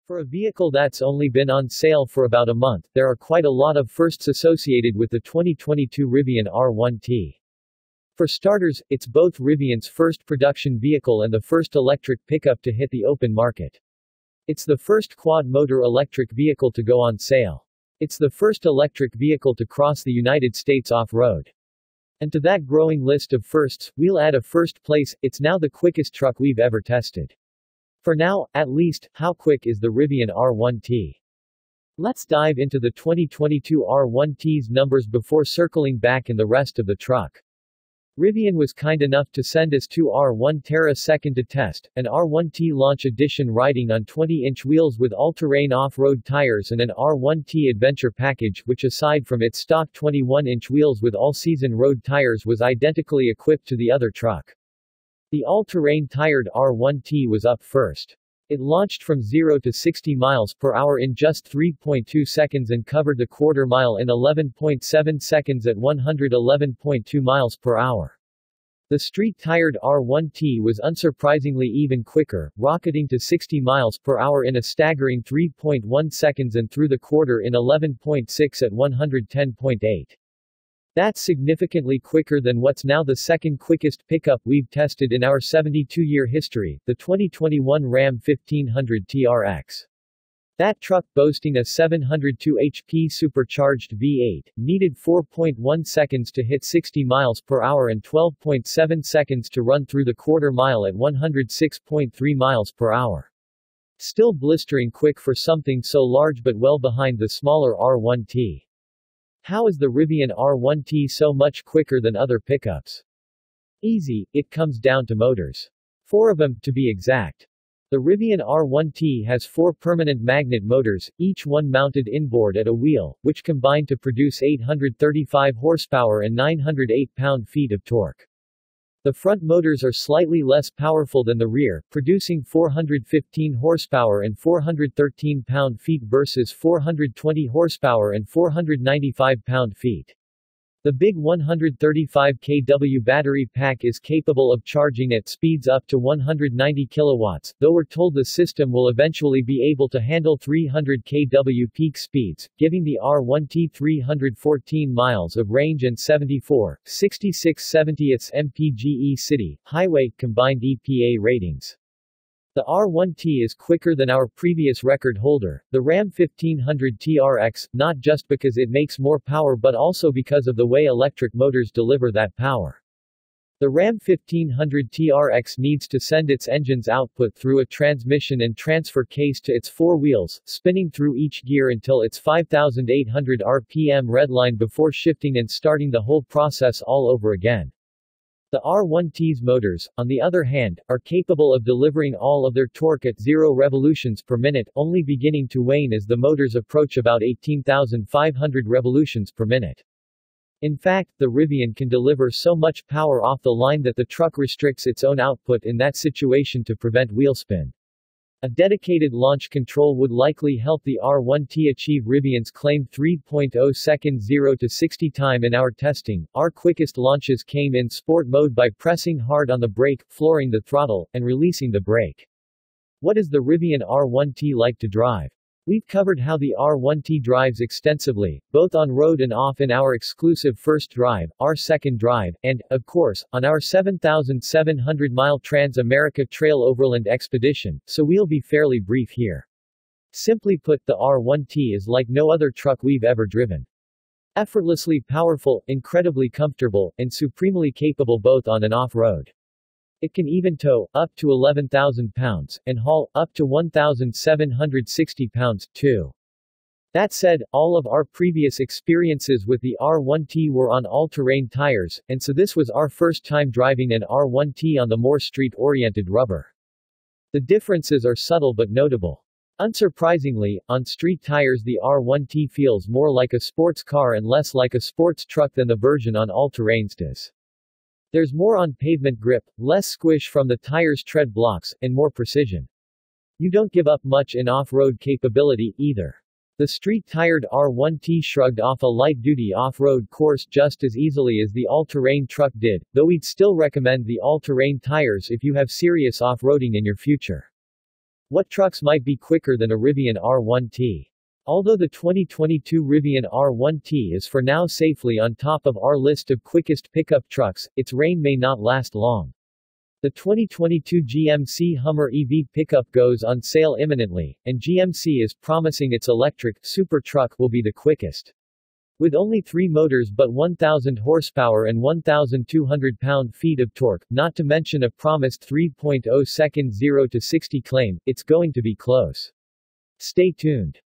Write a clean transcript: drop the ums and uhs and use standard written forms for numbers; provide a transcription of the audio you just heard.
For a vehicle that's only been on sale for about a month, there are quite a lot of firsts associated with the 2022 Rivian R1T. For starters, it's both Rivian's first production vehicle and the first electric pickup to hit the open market. It's the first quad-motor electric vehicle to go on sale. It's the first electric vehicle to cross the United States off-road. And to that growing list of firsts, we'll add a first place: it's now the quickest truck we've ever tested. For now, at least. How quick is the Rivian R1T? Let's dive into the 2022 R1T's numbers before circling back in the rest of the truck. Rivian was kind enough to send us two R1 Terra Second to test, an R1T Launch Edition riding on 20-inch wheels with all-terrain off-road tires, and an R1T Adventure package, which aside from its stock 21-inch wheels with all-season road tires was identically equipped to the other truck. The all-terrain tired R1T was up first. It launched from 0 to 60 miles per hour in just 3.2 seconds and covered the quarter mile in 11.7 seconds at 111.2 miles per hour. The street-tired R1T was unsurprisingly even quicker, rocketing to 60 miles per hour in a staggering 3.1 seconds and through the quarter in 11.6 at 110.8. That's significantly quicker than what's now the second quickest pickup we've tested in our 72-year history, the 2021 Ram 1500 TRX. That truck, boasting a 702 HP supercharged V8, needed 4.1 seconds to hit 60 miles per hour and 12.7 seconds to run through the quarter mile at 106.3 miles per hour. Still blistering quick for something so large, but well behind the smaller R1T. How is the Rivian R1T so much quicker than other pickups? Easy, it comes down to motors. 4 of them, to be exact. The Rivian R1T has 4 permanent magnet motors, each one mounted inboard at a wheel, which combine to produce 835 horsepower and 908 pound-feet of torque. The front motors are slightly less powerful than the rear, producing 415 horsepower and 413 pound-feet versus 420 horsepower and 495 pound-feet. The big 135 kW battery pack is capable of charging at speeds up to 190 kilowatts, though we're told the system will eventually be able to handle 300 kW peak speeds, giving the R1T 314 miles of range and 74.66 mpge city, highway, combined EPA ratings. The R1T is quicker than our previous record holder, the Ram 1500 TRX, not just because it makes more power but also because of the way electric motors deliver that power. The Ram 1500 TRX needs to send its engine's output through a transmission and transfer case to its 4 wheels, spinning through each gear until its 5,800 RPM redline before shifting and starting the whole process all over again. The R1T's motors, on the other hand, are capable of delivering all of their torque at 0 revolutions per minute, only beginning to wane as the motors approach about 18,500 revolutions per minute. In fact, the Rivian can deliver so much power off the line that the truck restricts its own output in that situation to prevent wheel spin. A dedicated launch control would likely help the R1T achieve Rivian's claimed 3.0 second 0 to 60 time in our testing. Our quickest launches came in sport mode by pressing hard on the brake, flooring the throttle, and releasing the brake. What is the Rivian R1T like to drive? We've covered how the R1T drives extensively, both on road and off in our exclusive First Drive, our Second Drive, and, of course, on our 7,700-mile Trans-America Trail Overland Expedition, so we'll be fairly brief here. Simply put, the R1T is like no other truck we've ever driven. Effortlessly powerful, incredibly comfortable, and supremely capable both on and off-road. It can even tow, up to 11,000 pounds, and haul, up to 1,760 pounds, too. That said, all of our previous experiences with the R1T were on all-terrain tires, and so this was our first time driving an R1T on the more street-oriented rubber. The differences are subtle but notable. Unsurprisingly, on street tires the R1T feels more like a sports car and less like a sports truck than the version on all-terrains does. There's more on-pavement grip, less squish from the tire's tread blocks, and more precision. You don't give up much in off-road capability, either. The street-tired R1T shrugged off a light-duty off-road course just as easily as the all-terrain truck did, though we'd still recommend the all-terrain tires if you have serious off-roading in your future. What trucks might be quicker than a Rivian R1T? Although the 2022 Rivian R1T is for now safely on top of our list of quickest pickup trucks, its reign may not last long. The 2022 GMC Hummer EV pickup goes on sale imminently, and GMC is promising its electric, super truck will be the quickest. With only 3 motors but 1,000 horsepower and 1,200 pound-feet of torque, not to mention a promised 3.0 second 0 to 60 claim, it's going to be close. Stay tuned.